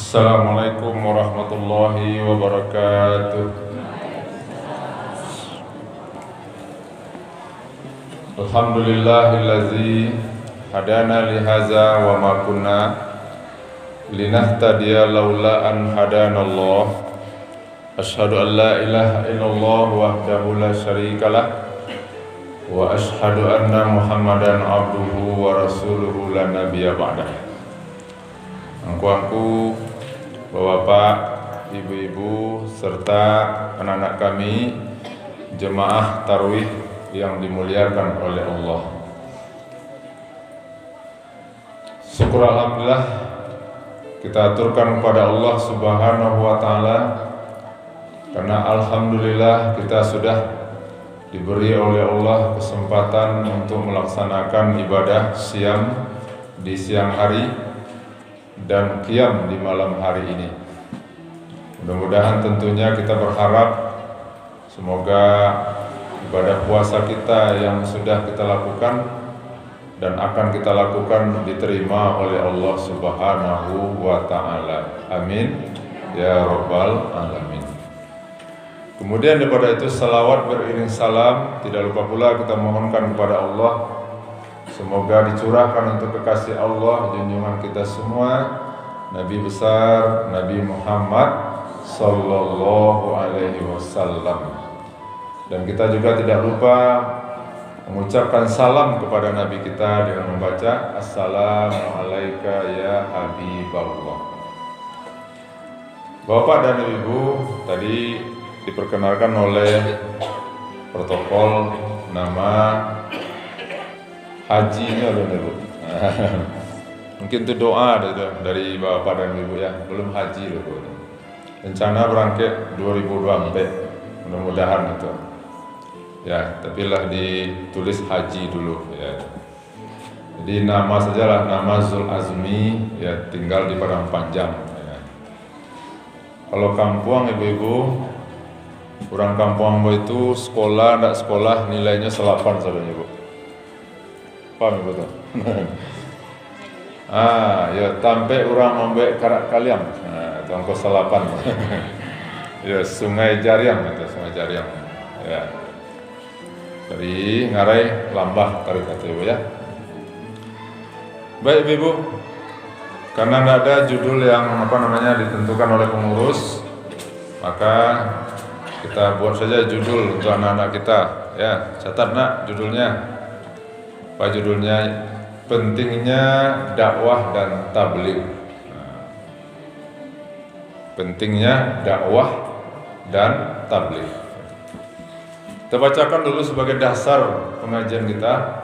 Assalamualaikum warahmatullahi wabarakatuh. Alhamdulillahillazi hadana lihaza wa ma kunna linahtadiya laula an hadanallah. Asyhadu an la ilaha illallah wahdahu la syarikalah wa asyhadu anna Muhammadan abduhu wa rasuluhu la nabiyya ba'dah. Angku-angku, bapak-bapak, ibu-ibu, serta anak-anak kami, jemaah tarawih yang dimuliakan oleh Allah. Syukur alhamdulillah kita aturkan kepada Allah Subhanahu wa taala, karena alhamdulillah kita sudah diberi oleh Allah kesempatan untuk melaksanakan ibadah siam di siang hari dan qiyam di malam hari ini. Mudah-mudahan tentunya kita berharap semoga ibadah puasa kita yang sudah kita lakukan dan akan kita lakukan diterima oleh Allah Subhanahu wa taala. Amin ya rabbal alamin. Kemudian daripada itu salawat beriring salam, tidak lupa pula kita mohonkan kepada Allah semoga dicurahkan untuk kekasih Allah, junjungan kita semua, Nabi besar Nabi Muhammad sallallahu alaihi wasallam. Dan kita juga tidak lupa mengucapkan salam kepada Nabi kita dengan membaca Assalamualaikum ya Habiballah. Bapak dan Ibu, tadi diperkenalkan oleh protokol nama hajinya loh Ibu. Mungkin itu doa dari bapak dan ibu ya, belum haji loh Bu. Rencana berangkat 2024, mudah-mudahan itu. Ya, tapi lah ditulis haji dulu ya. Jadi nama sajalah, nama Zul Azmi ya, tinggal di Padang Panjang ya. Kalau kampung ibu-ibu, orang kampung itu sekolah, tidak sekolah nilainya 8 saudara Ibu. Paham Ibu tuh? Ya tampe orang ngombe karak kaliam. Nah, itu angko 8. Ya, Sungai Jariang itu, Sungai Jariang. Ya. Dari Ngarai Lambah tarik kata Ibu ya. Baik Ibu, karena tidak ada judul yang ditentukan oleh pengurus, maka kita buat saja judul untuk anak-anak kita ya. Catat nak judulnya. Apa judulnya? Pentingnya dakwah dan tabligh. Pentingnya dakwah dan tabligh. Kita bacakan dulu sebagai dasar pengajian kita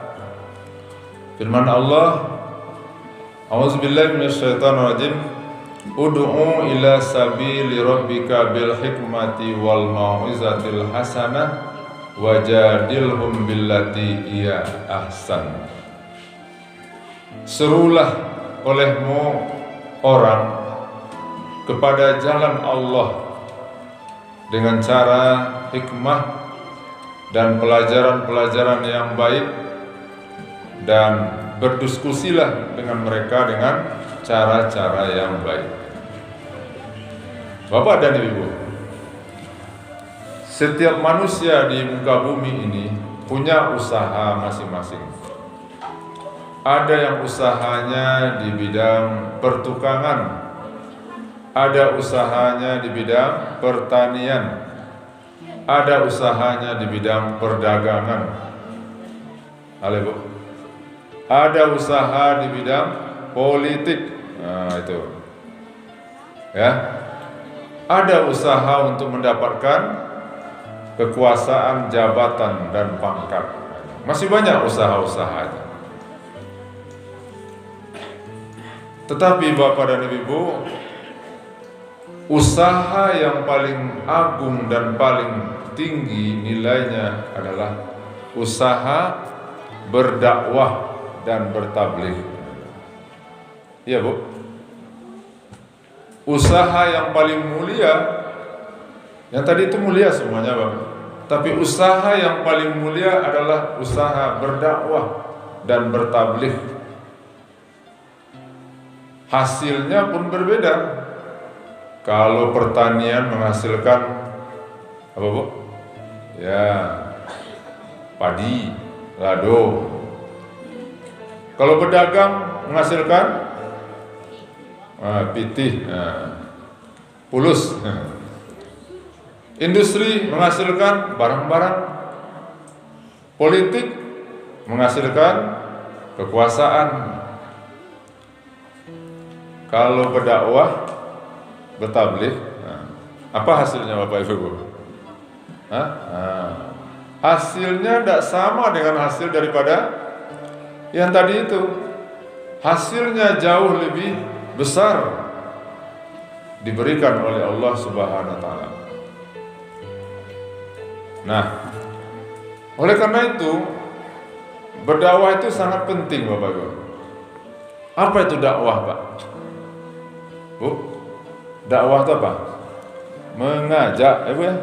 firman Allah, A'udzubillahi minasyaitonirrajim. Ud'u ila sabili rabbika bil hikmati wal mau'izatil hasanah wajadilhum billati hiya ahsan. Serulah olehmu orang kepada jalan Allah dengan cara hikmah dan pelajaran-pelajaran yang baik, dan berdiskusilah dengan mereka dengan cara-cara yang baik. Bapak dan Ibu, setiap manusia di muka bumi ini punya usaha masing-masing. Ada yang usahanya di bidang pertukangan, ada usahanya di bidang pertanian, ada usahanya di bidang perdagangan. Halo Bu. Ada usaha di bidang politik. Nah, itu. Ya. Ada usaha untuk mendapatkan kekuasaan, jabatan dan pangkat. Masih banyak usaha-usaha itu. Tetapi Bapak dan Ibu, usaha yang paling agung dan paling tinggi nilainya adalah usaha berdakwah dan bertabligh. Iya Bu. Usaha yang paling mulia, yang tadi itu mulia semuanya Bapak, tapi usaha yang paling mulia adalah usaha berdakwah dan bertabligh. Hasilnya pun berbeda. Kalau pertanian menghasilkan apa Bu? Ya, padi, lado. Kalau pedagang menghasilkan pitih, pulus. Industri menghasilkan barang-barang. Politik menghasilkan kekuasaan. Kalau berdakwah, bertabligh, apa hasilnya Bapak Ibu? Hasilnya tidak sama dengan hasil daripada yang tadi itu. Hasilnya jauh lebih besar diberikan oleh Allah Subhanahu wa taala. Nah, oleh karena itu berdakwah itu sangat penting Bapak Ibu. Apa itu dakwah, Pak? Bu? Dakwah itu apa? Mengajak, Bu ya?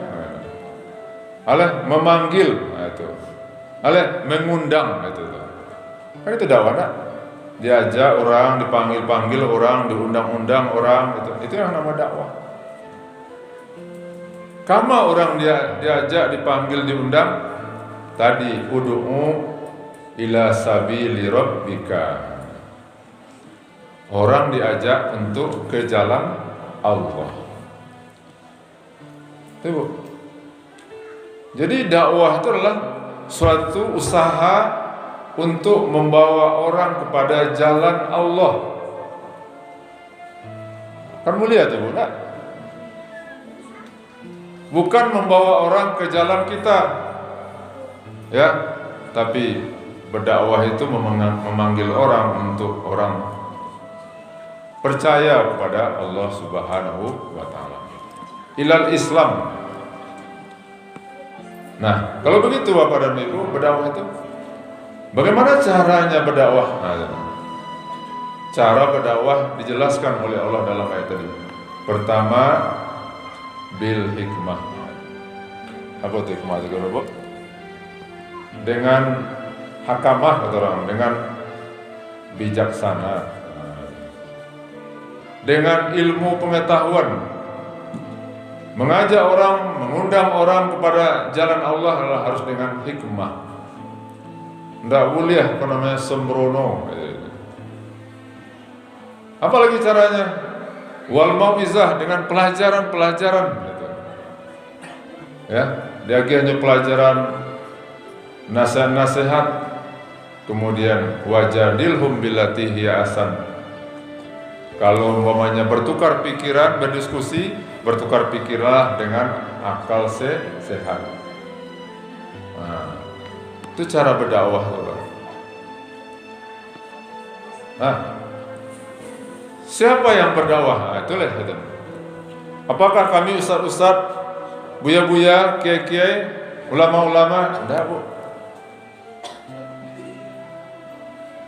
Memanggil, itu. Mengundang, itu. Kan itu dakwah, nak? Diajak orang, dipanggil-panggil orang, diundang-undang orang, itu yang nama dakwah. Kama orang diajak, dipanggil, diundang, tadi ud'u ila sabili rabbika. Orang diajak untuk ke jalan Allah. Itu Bu. Jadi dakwah itu adalah suatu usaha untuk membawa orang kepada jalan Allah. Kan mulia tuh Bu, nak? Bukan membawa orang ke jalan kita, ya, tapi berdakwah itu memanggil orang untuk orang percaya kepada Allah Subhanahu wa taala. Ilal Islam. Nah, kalau begitu Bapak dan Ibu, berdakwah itu bagaimana caranya berdakwah? Cara berdakwah dijelaskan oleh Allah dalam ayat tadi. Pertama, bil hikmah. Apa itu hikmah itu, Bu? Dengan hakamah kata orang, dengan bijaksana. Dengan ilmu pengetahuan, mengajak orang, mengundang orang kepada jalan Allah adalah harus dengan hikmah. Tidak boleh namanya sembrono. Apalagi caranya? Wal mau'izah, dengan pelajaran-pelajaran. Ya, dia hanya pelajaran nasihat-nasihat, kemudian wajadilhum billati hiya ahsan. Kalau umpamanya bertukar pikiran, berdiskusi, bertukar pikirlah dengan akal sehat. Nah, itu cara berdakwah, Bapak. Nah, siapa yang berdakwah? Nah, itulah itu. Apakah kami ustaz-ustaz, buya-buya, kiai-kiai, ulama-ulama? Tidak, Bu.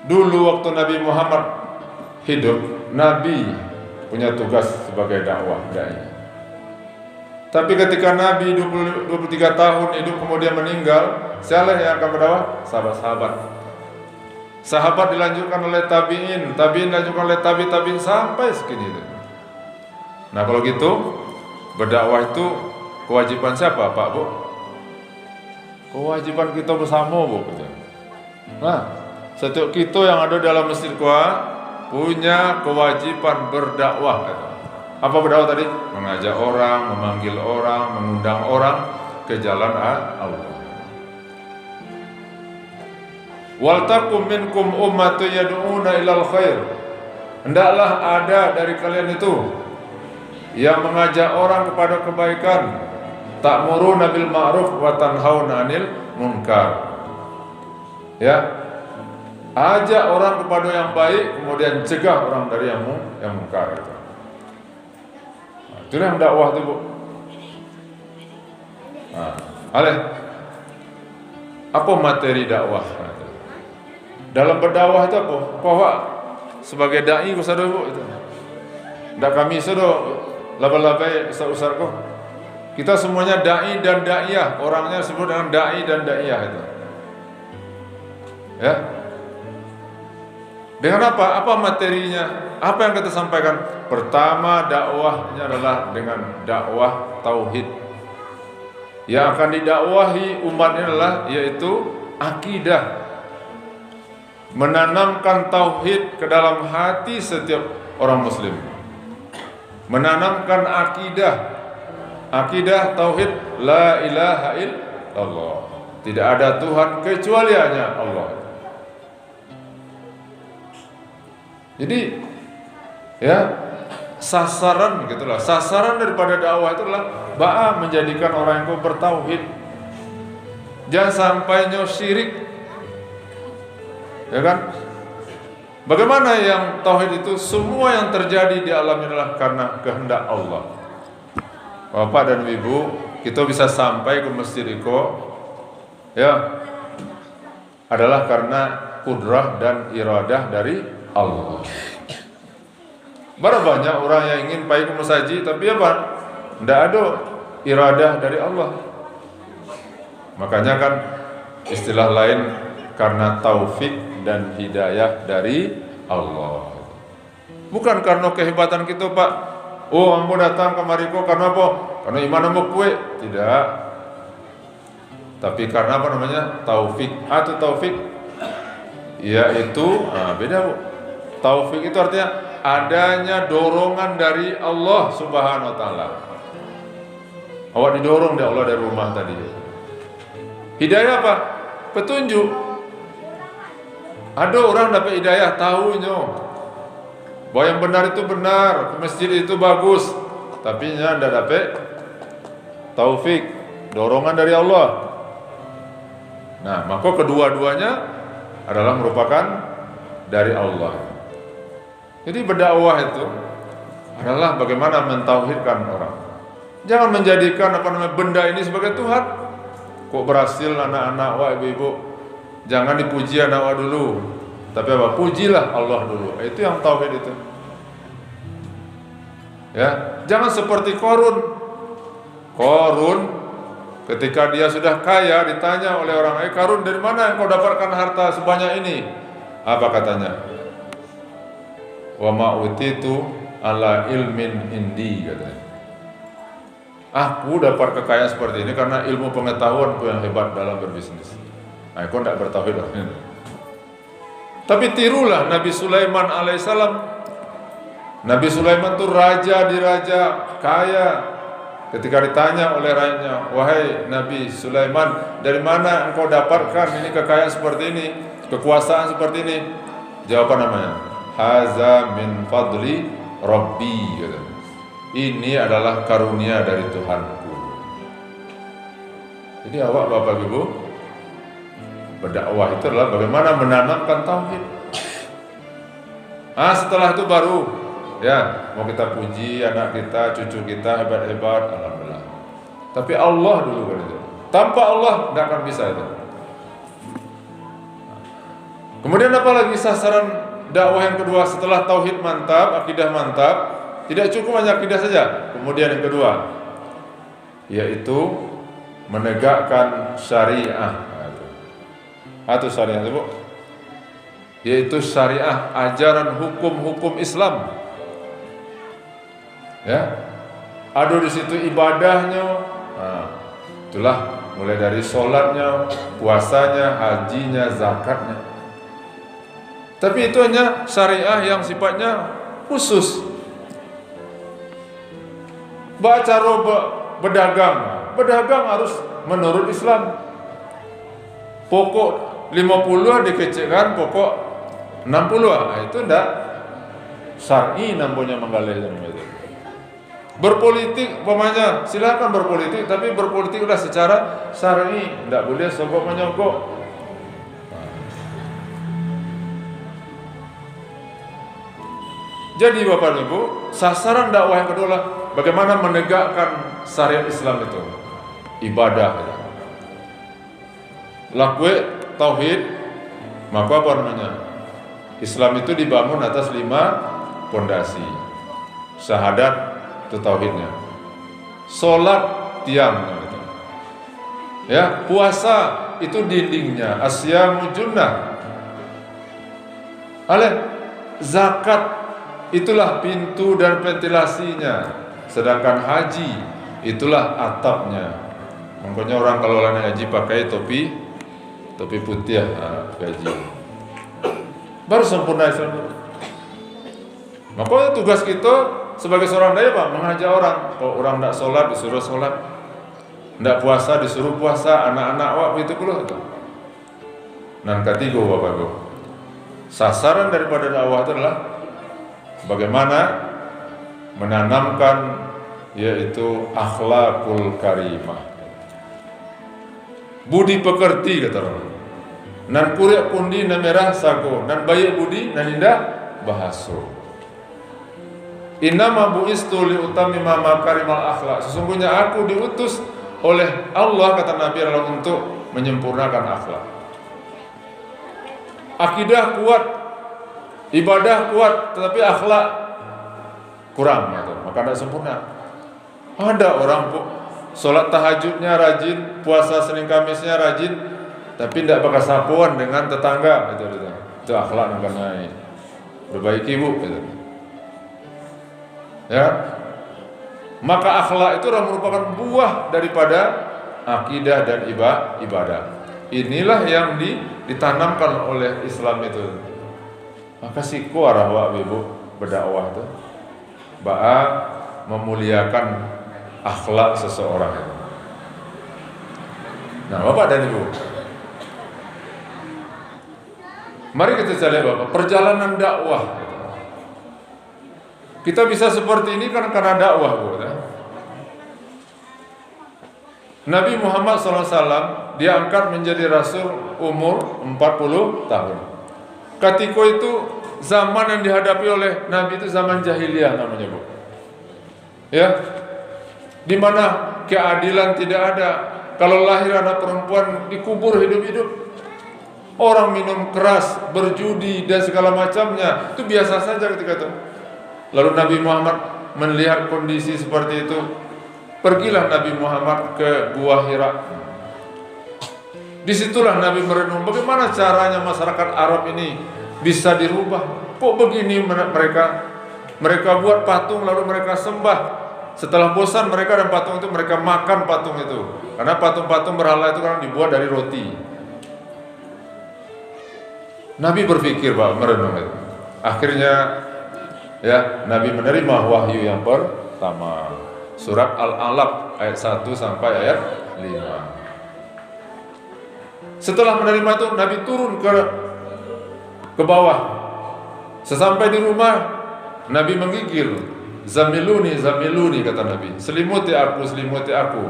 Dulu waktu Nabi Muhammad hidup, Nabi punya tugas sebagai dakwah dai. Tapi ketika Nabi 23 tahun hidup kemudian meninggal, siapa yang akan berdakwah? Sahabat-sahabat. Sahabat dilanjutkan oleh tabi'in, tabi'in dilanjutkan oleh tabi'in sampai segini. Nah, kalau gitu berdakwah itu kewajiban siapa, Pak, Bu? Kewajiban kita bersama, Bu. Nah, setiap kita yang ada dalam masjid punya kewajiban berdakwah. Apa berdakwah tadi? Mengajak orang, memanggil orang, mengundang orang ke jalan Allah. Wal takum minkum ummatun yad'una ilal khair. Hendaklah ada dari kalian itu yang mengajak orang kepada kebaikan. Ta'muruna bil ma'ruf wa tanhauna 'anil munkar. Ya. Ajak orang kepada yang baik, kemudian cegah orang dari yang mungkar itu. Nah, itu yang dakwah itu, Bu. Nah, apa materi dakwah? Dalam berdakwah itu apa? Bahwa sebagai dai usah Bu itu. Ndak kami sudah laba-labai usah kok. Kita semuanya dai dan daiyah, orangnya disebut dengan dai dan daiyah itu. Ya. Dengan apa? Apa materinya? Apa yang kita sampaikan? Pertama, dakwahnya adalah dengan dakwah tauhid. Yang akan didakwahi umatnya adalah yaitu akidah. Menanamkan tauhid ke dalam hati setiap orang muslim. Menanamkan akidah tauhid la ilaha illallah. Tidak ada Tuhan kecuali hanya Allah. Jadi ya, sasaran gitulah. Sasaran daripada dakwah itu adalah menjadikan orang yang bertauhid. Jangan sampai syirik. Ya kan? Bagaimana yang tauhid itu semua yang terjadi di alam ini adalah karena kehendak Allah. Bapak dan Ibu, kita bisa sampai ke Masjid Iko ya adalah karena kudrah dan iradah dari Allah. Berapa banyak orang yang ingin pergi ke masjid tapi apa? Tidak ada iradah dari Allah. Makanya kan istilah lain karena taufik dan hidayah dari Allah. Bukan karena kehebatan kita, Pak. Oh, ambo datang kemari kok karena apa? Karena iman ambo kue. Tidak. Tapi karena apa namanya? Taufik. Atau taufik yaitu beda, Bu. Taufik itu artinya adanya dorongan dari Allah Subhanahu wa taala. Awak didorong oleh Allah dari rumah tadi. Hidayah apa? Petunjuk. Ada orang dapat hidayah, tahunya bahwa yang benar itu benar, ke masjid itu bagus, tapi nya tidak dapat taufik, dorongan dari Allah. Nah, maka kedua-duanya adalah merupakan dari Allah. Jadi berdakwah itu adalah bagaimana mentauhidkan orang. Jangan menjadikan benda ini sebagai Tuhan. Kok berhasil anak-anak, wah ibu-ibu, jangan dipuji anak dulu, tapi apa? Pujilah Allah dulu. Itu yang tauhid itu. Ya, jangan seperti Qarun. Qarun ketika dia sudah kaya ditanya oleh orang, Qarun, dari mana engkau dapatkan harta sebanyak ini? Apa katanya? Wa ma utitu ala ilmin indi, katanya. Aku dapat kekayaan seperti ini karena ilmu pengetahuanku yang hebat dalam berbisnis. Kau tidak bertauhid. Tapi tirulah Nabi Sulaiman alaihissalam. Nabi Sulaiman itu raja di raja kaya. Ketika ditanya oleh rakyatnya, wahai Nabi Sulaiman, dari mana engkau dapatkan ini kekayaan seperti ini, kekuasaan seperti ini? Jawaban namanya, haza min fadli Rabbi. Ini adalah karunia dari Tuhanku. Jadi awak Bapak Ibu, berdakwah itu adalah bagaimana menanamkan tauhid. Setelah itu baru ya mau kita puji anak kita, cucu kita hebat-hebat, alhamdulillah. Tapi Allah dulu kan itu. Tanpa Allah tidak akan bisa itu. Kemudian apa lagi sasaran dakwah yang kedua setelah tauhid mantap, akidah mantap? Tidak cukup hanya akidah saja. Kemudian yang kedua yaitu menegakkan syariah. Atau syariah itu, yaitu syariah, ajaran hukum-hukum Islam. Ya, ada di situ ibadahnya. Itulah mulai dari sholatnya, puasanya, hajinya, zakatnya. Tapi itu hanya syariah yang sifatnya khusus. Cara berdagang harus menurut Islam. Pokok 50 dikecilkan pokok 60, itu ndak syar'i namanya menggalih itu. Berpolitik umpamanya silakan berpolitik, tapi berpolitik udah secara syar'i, ndak boleh sogok menyogok. Jadi Bapak Ibu, sasaran dakwah yang kedua adalah bagaimana menegakkan syariat Islam itu, ibadah. Lakwe tauhid, maka apa namanya? Islam itu dibangun atas 5 pondasi. Syahadat itu tauhidnya. Salat tiangnya gitu. Ya, puasa itu dindingnya, asyamu junnah. Zakat itulah pintu dan ventilasinya, sedangkan haji itulah atapnya. Makanya orang kalau lain haji pakai topi putih ya, haji. Baru sempurna Islam. Makanya tugas kita sebagai seorang dai Pak, mengajak orang. Kalau orang tidak sholat disuruh sholat, tidak puasa disuruh puasa, anak-anak waktu itu pula itu. Dan ketiga Bapak Ibu, sasaran daripada dakwah itu adalah bagaimana menanamkan yaitu akhlakul karimah, budi pekerti kata orang. Nan kuriak pundi nan merah sago, nan baik budi nan indah bahaso. Innama bu'istu liutamima makarimal akhlak. Sesungguhnya aku diutus oleh Allah kata Nabi adalah untuk menyempurnakan akhlak. Akidah kuat, ibadah kuat, tetapi akhlak kurang gitu. Maka tidak sempurna. Ada orang sholat tahajudnya rajin, puasa Senin Kamisnya rajin, tapi tidak pakai sapuan dengan tetangga gitu. Itu akhlak yang naik. Perbaiki bu gitu. Ya, maka akhlak itu adalah merupakan buah daripada akidah dan ibadah. Inilah yang ditanamkan oleh Islam itu. Maka siku arah wa ibu berdakwah itu ba'a memuliakan akhlak seseorang itu. Nah, Bapak dan Ibu, mari kita lihat Bapak perjalanan dakwah. Kita bisa seperti ini kan karena dakwah, Bu. Nabi Muhammad SAW diangkat menjadi Rasul umur 40 tahun. Ketika itu zaman yang dihadapi oleh Nabi itu zaman jahiliyah namanya, Bu. Ya, di mana keadilan tidak ada. Kalau lahir anak perempuan dikubur hidup-hidup. Orang minum keras, berjudi dan segala macamnya itu biasa saja ketika itu. Lalu Nabi Muhammad melihat kondisi seperti itu, pergilah Nabi Muhammad ke Gua Hira. Disitulah Nabi merenung bagaimana caranya masyarakat Arab ini bisa dirubah. Kok begini mereka buat patung lalu mereka sembah. Setelah bosan mereka dan patung itu mereka makan patung itu. Karena patung-patung berhala itu kan dibuat dari roti. Nabi berpikir Pak, merenung itu. Akhirnya ya, Nabi menerima wahyu yang pertama. Surat Al-Alaq ayat 1 sampai ayat 5. Setelah menerima itu Nabi turun ke bawah. Sesampai di rumah Nabi menggigil, "Zamiluni, zamiluni," kata Nabi. Selimuti aku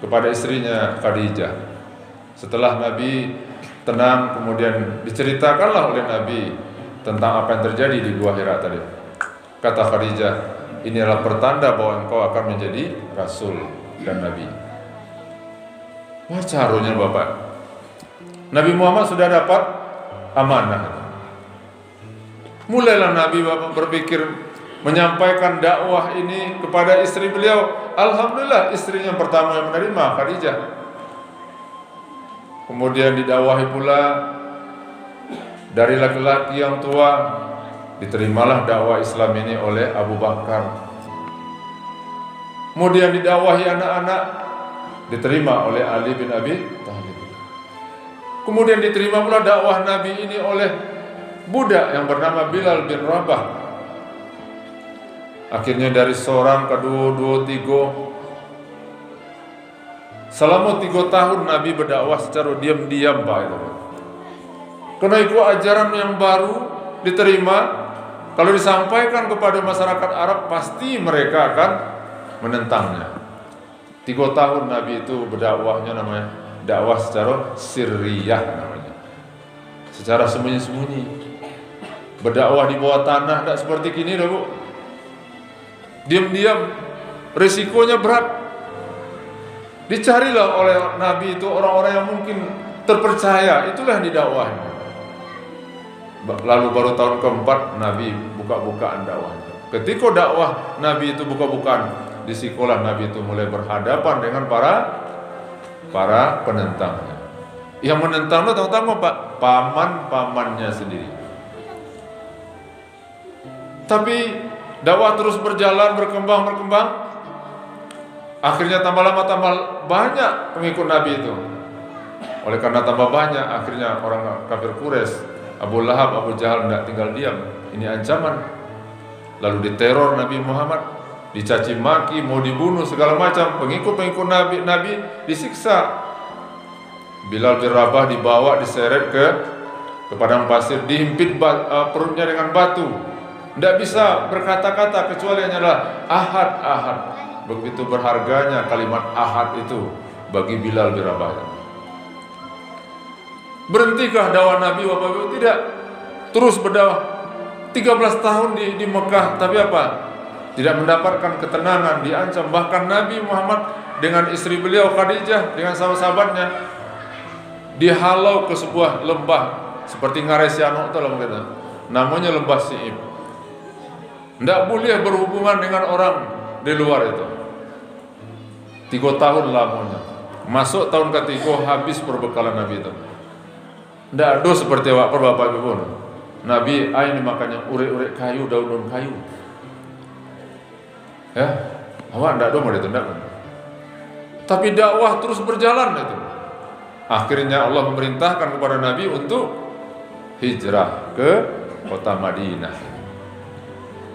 kepada istrinya Khadijah. Setelah Nabi tenang, kemudian diceritakanlah oleh Nabi tentang apa yang terjadi di Gua Hira tadi. Kata Khadijah, ini adalah pertanda bahwa engkau akan menjadi Rasul dan Nabi. Wah, carunya Bapak. Nabi Muhammad sudah dapat amanah. Mulailah Nabi Bapak berpikir menyampaikan dakwah ini kepada istri beliau. Alhamdulillah istrinya yang pertama yang menerima, Khadijah. Kemudian didakwahi pula dari laki-laki yang tua. Diterimalah dakwah Islam ini oleh Abu Bakar. Kemudian didakwahi anak-anak, diterima oleh Ali bin Abi Thalib. Kemudian diterima pula dakwah Nabi ini oleh budak yang bernama Bilal bin Rabah. Akhirnya dari seorang, kedua, dua, tiga. Selama 3 tahun Nabi berdakwah secara diam-diam Pak. Karena itu ajaran yang baru diterima. Kalau disampaikan kepada masyarakat Arab, pasti mereka akan menentangnya. 3 tahun Nabi itu berdakwahnya namanya dakwah secara sirriyah namanya. Secara sembunyi-sembunyi. Berdakwah di bawah tanah, tidak seperti gini loh Bu. Diam-diam, risikonya berat. Dicarilah oleh Nabi itu orang-orang yang mungkin terpercaya, itulah yang didakwahnya. Lalu baru tahun keempat Nabi buka-bukaan dakwahnya. Ketika dakwah Nabi itu buka-bukaan, di sekolah Nabi itu mulai berhadapan dengan para penentangnya. Yang menentang itu tahu Pak, paman-pamannya sendiri. Tapi dakwah terus berjalan, berkembang. Akhirnya tambah lama tambah banyak pengikut Nabi itu. Oleh karena tambah banyak, akhirnya orang kafir Quraisy, Abu Lahab, Abu Jahal tidak tinggal diam. Ini ancaman. Lalu diteror Nabi Muhammad, dicaci maki, mau dibunuh segala macam. Pengikut Nabi disiksa. Bilal bin Rabah dibawa, diseret ke padang pasir, dihimpit perutnya dengan batu. Tidak bisa berkata-kata kecuali hanyalah ahad, ahad. Begitu berharganya kalimat ahad itu bagi Bilal bin Rabah. Berentikah dakwah Nabi? Bapak Ibu? Tidak. Terus berdakwah 13 tahun di Mekah, tapi apa? Tidak mendapatkan ketenangan, diancam. Bahkan Nabi Muhammad dengan istri beliau Khadijah, dengan sahabat-sahabatnya, dihalau ke sebuah lembah seperti Ngaresiano itu lah, namanya lembah Si'ib. Tidak boleh berhubungan dengan orang di luar itu. 3 tahun lamanya. Masuk tahun ketiga, habis perbekalan Nabi itu. Tidak ada seperti Bapak Ibu. Nabi ini makanya urek-urek kayu, daun-daun kayu. Ya, awak tidak ada mau ditendang. Tapi dakwah terus berjalan itu. Akhirnya Allah memerintahkan kepada Nabi untuk hijrah ke kota Madinah.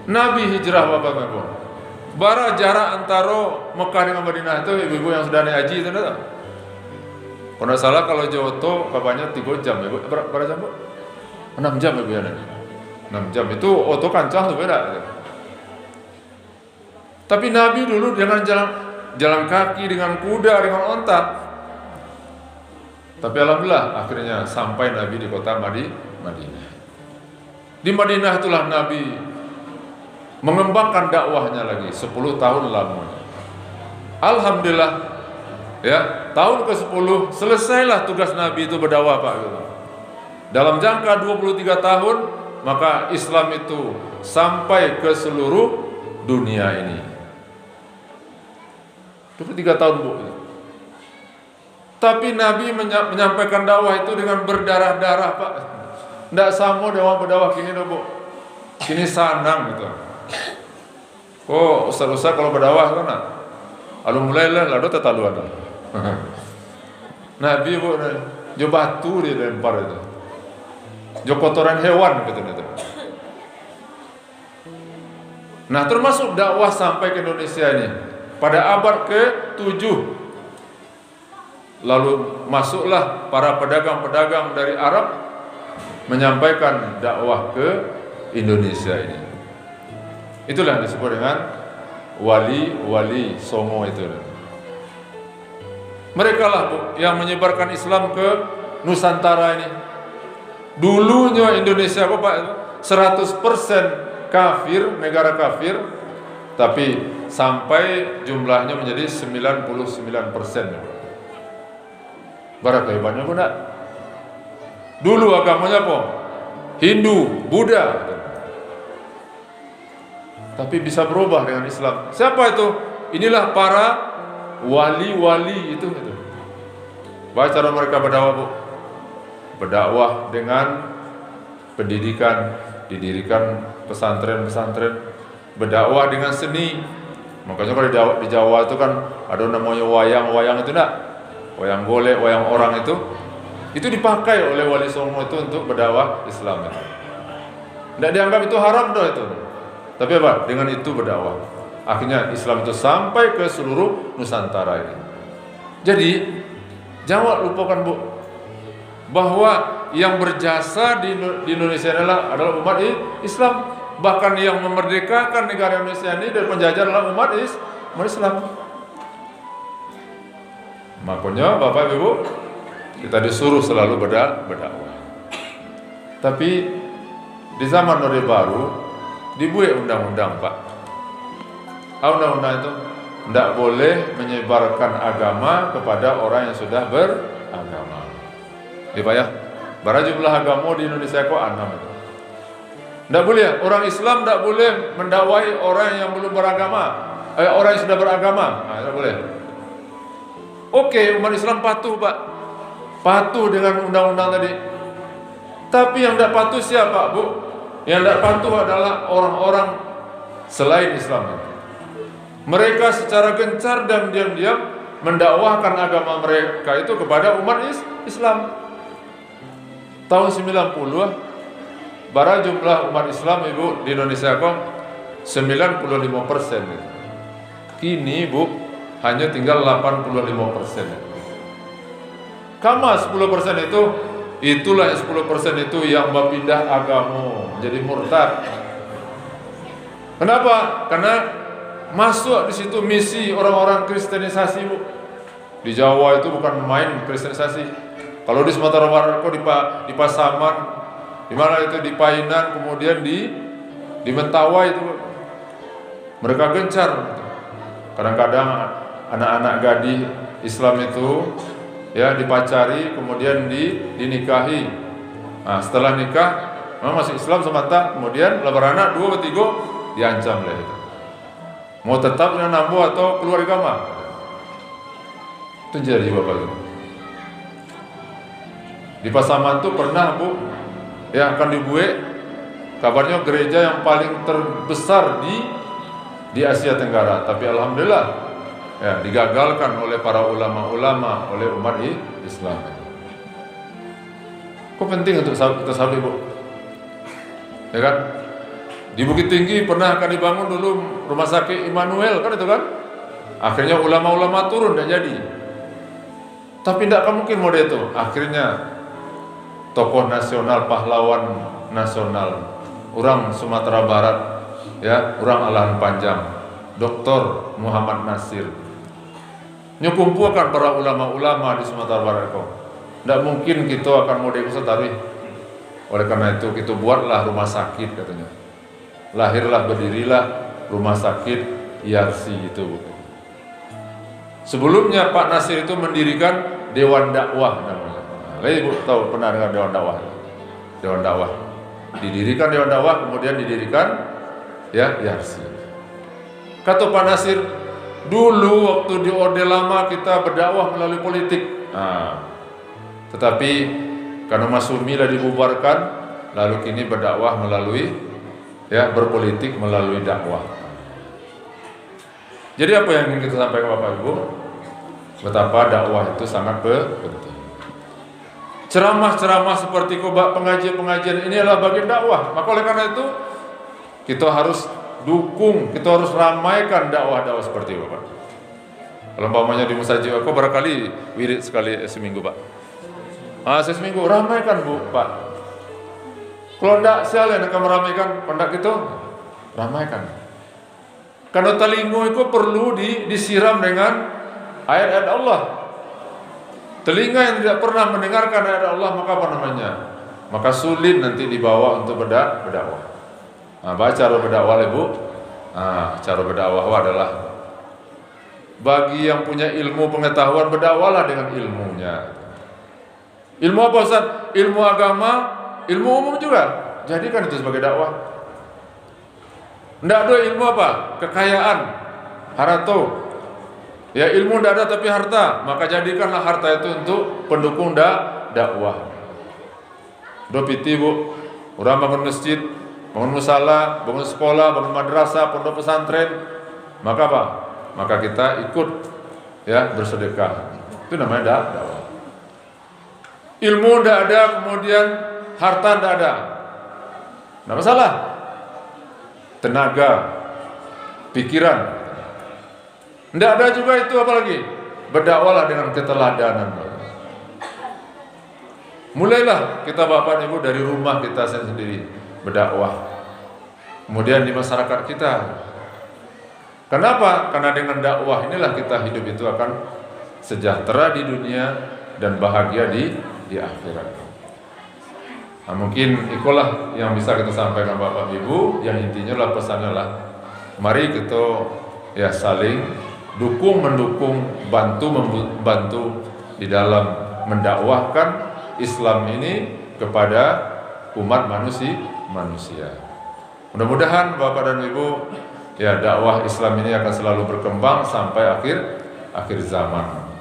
Nabi hijrah Bapak Ibu. Bara jarak antara Mekah dengan Madinah itu, ibu-ibu yang sudah naik haji itu tidak? Kalau tidak salah kalau Jawa itu kapalnya 3 jam. Ibu berapa jam, Bu? 6 jam Ibu ya. 6 jam itu oto kancang itu beda. Tapi Nabi dulu dengan jalan kaki, dengan kuda, dengan onta. Tapi alhamdulillah akhirnya sampai Nabi di kota Madinah. Di Madinah itulah Nabi mengembangkan dakwahnya lagi 10 tahun lamanya. Alhamdulillah, ya, tahun ke-10 selesailah tugas Nabi itu berdakwah Pak. Dalam jangka 23 tahun maka Islam itu sampai ke seluruh dunia ini. 23 tahun, Bu. Tapi Nabi menyampaikan dakwah itu dengan berdarah-darah Pak. Tidak sama dengan berdakwah gini loh, Bu. Kini sanang gitu. Oh, ustaz-ustaz kalau berdakwah kan, lalu mulailah lalu tetaluan. Nabi Bu, jo batu dia lempar itu, jo kotoran hewan gitu. Nah, termasuk dakwah sampai ke Indonesia ini pada abad ke-7. Lalu masuklah para pedagang-pedagang dari Arab menyampaikan dakwah ke Indonesia ini. Itulah yang disebut dengan wali-wali Songo itu. Mereka lah yang menyebarkan Islam ke Nusantara ini. Dulunya Indonesia Pak 100% kafir, negara kafir, tapi sampai jumlahnya menjadi 99%. Berapa hebatnya Bu nak? Dulu agamanya apa? Hindu, Buddha. Tapi bisa berubah dengan Islam. Siapa itu? Inilah para wali-wali itu. Baca cara mereka berdakwah, Bu. Berdakwah dengan pendidikan, didirikan pesantren-pesantren, berdakwah dengan seni. Makanya kalau di Jawa itu kan ada namanya wayang itu enggak? Wayang golek, wayang orang itu dipakai oleh wali Songo itu untuk berdakwah Islam. Tidak dianggap itu haram doh itu. Tapi apa? Dengan itu berdakwah. Akhirnya Islam itu sampai ke seluruh Nusantara ini. Jadi jangan lupakan Bu, bahwa yang berjasa di Indonesia adalah umat Islam. Bahkan yang memerdekakan negara Indonesia ini dari penjajah adalah umat Islam. Makanya Bapak Ibu, kita disuruh selalu berdakwah. Tapi di zaman Orde Baru dibuat undang-undang Pak. Undang-undang itu tidak boleh menyebarkan agama kepada orang yang sudah beragama. Pak ya, berapa jumlah agama di Indonesia kok 6 itu. Tidak boleh, orang Islam tidak boleh mendakwai orang yang belum beragama, orang yang sudah beragama. Nah, tidak boleh. Oke, umat Islam patuh Pak, patuh dengan undang-undang tadi. Tapi yang tidak patuh siapa Bu? Yang tidak patuh adalah orang-orang selain Islam. Mereka secara gencar dan diam-diam mendakwahkan agama mereka itu kepada umat Islam. Tahun 90 bara jumlah umat Islam Ibu di Indonesia kok 95%. Kini Ibu hanya tinggal 85%. Kama 10% itu, itulah 10% itu yang berpindah agama jadi murtad. Kenapa? Karena masuk di situ misi orang-orang kristenisasi Bu. Di Jawa itu bukan main kristenisasi. Kalau di Sumatera Barat kok di Pasaman, di mana itu di Painan, kemudian di Mentawai itu mereka gencar. Kadang-kadang anak-anak gadis Islam itu ya dipacari, kemudian dinikahi. Nah, setelah nikah memang masih Islam semata, kemudian beranak 2 atau 3 diancam lah itu. Mau tetap dengan nambu atau keluar agama. Itu jadi Bapak Ibu. Di Pasaman tuh pernah Bu ya akan dibuat, kabarnya gereja yang paling terbesar di Asia Tenggara, tapi alhamdulillah ya digagalkan oleh para ulama-ulama, oleh umat Islam. Kok penting untuk kita sabar Bu? Ya kan? Di Bukit Tinggi pernah akan dibangun dulu rumah sakit Immanuel kan itu kan? Akhirnya ulama-ulama turun dan jadi. Tapi tidak akan mungkin model itu. Akhirnya tokoh nasional, pahlawan nasional, orang Sumatera Barat, ya, orang Alahan Panjang, Dr. Muhammad Nasir, nyukumpulkan para ulama-ulama di Sumatera Barat kok. Tidak mungkin kita akan model setari. Oleh karena itu kita buatlah rumah sakit katanya. Lahirlah, berdirilah rumah sakit IRC itu. Sebelumnya Pak Nasir itu mendirikan Dewan Dakwah namanya. Ibu tahu pernah dengar Dewan Dakwah? Dewan Dakwah. Didirikan Dewan Dakwah, kemudian didirikan ya IRC. Kata Pak Nasir, dulu waktu di Orde Lama kita berdakwah melalui politik. Nah, tetapi karena Masumi sudah dibubarkan, lalu kini berdakwah melalui ya berpolitik melalui dakwah. Jadi apa yang ingin kita sampaikan Bapak Ibu? Betapa dakwah itu sangat penting. Ceramah-ceramah seperti khotbah pengajian-pengajian ini adalah bagian dakwah. Maka oleh karena itu kita harus dukung, kita harus ramaikan dakwah-dakwah seperti itu Pak. Kalau umpamanya di Musajid aku barangkali wirid sekali seminggu Pak. Seminggu ramaikan Bu Pak. Kalau tidak siapa yang akan meramaikan kondak itu? Ramaikan. Karena telinga itu perlu disiram dengan ayat-ayat Allah. Telinga yang tidak pernah mendengarkan ayat Allah, maka apa namanya? Maka sulit nanti dibawa untuk berdakwah. Baca cara berdakwah Ibu. Cara berdakwah adalah bagi yang punya ilmu pengetahuan, berdakwahlah dengan ilmunya. Ilmu apa Ustaz? Ilmu agama, ilmu umum juga. Jadikan itu sebagai dakwah. Tidak ada ilmu apa? Kekayaan, harta. Ya ilmu tidak ada tapi harta. Maka jadikanlah harta itu untuk pendukung dakwah. Dopiti Bu, orang bangun masjid, bangun musala, bangun sekolah, bangun madrasah, pondok pesantren. Maka apa? Maka kita ikut ya bersedekah. Itu namanya dakwah. Ilmu tidak ada, kemudian harta tidak ada. Tidak masalah. Tenaga, pikiran. Tidak ada juga itu apalagi. Berdakwahlah dengan keteladanan. Mulailah kita Bapak Ibu dari rumah kita sendiri berdakwah. Kemudian di masyarakat kita. Kenapa? Karena dengan dakwah inilah kita hidup itu akan sejahtera di dunia dan bahagia di akhirat. Mungkin itulah yang bisa kita sampaikan Bapak Ibu. Yang intinya lah pesannya lah, mari kita ya saling mendukung, bantu di dalam mendakwahkan Islam ini kepada umat manusia. Mudah-mudahan Bapak dan Ibu ya dakwah Islam ini akan selalu berkembang sampai akhir zaman.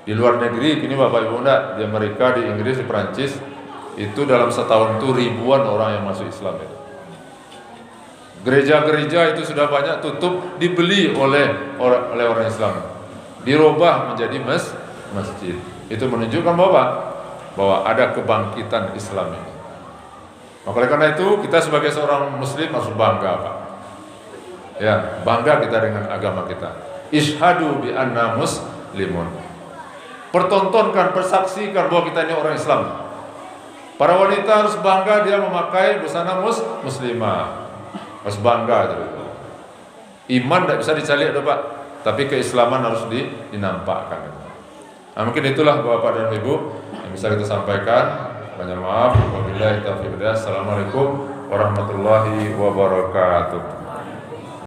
Di luar negeri, kini Bapak Ibu enggak, di Amerika, di Inggris, di Perancis, Itu dalam setahun itu ribuan orang yang masuk Islam itu. Gereja-gereja itu sudah banyak tutup, dibeli oleh orang Islam, dirubah menjadi masjid. Itu menunjukkan bahwa ada kebangkitan Islam ini. Maka oleh karena itu kita sebagai seorang Muslim harus bangga, Pak. Ya, bangga kita dengan agama kita. Ishhadu bi anna muslimun. Pertontonkan, persaksikan bahwa kita ini orang Islam. Para wanita harus bangga dia memakai busana muslimah. Harus bangga itu. Iman tidak bisa dicari, Pak, tapi keislaman harus dinampakkan. Nah, mungkin itulah Bapak dan Ibu yang bisa kita sampaikan. Banyak maaf. Wabillahi taufiq. Assalamualaikum warahmatullahi wabarakatuh.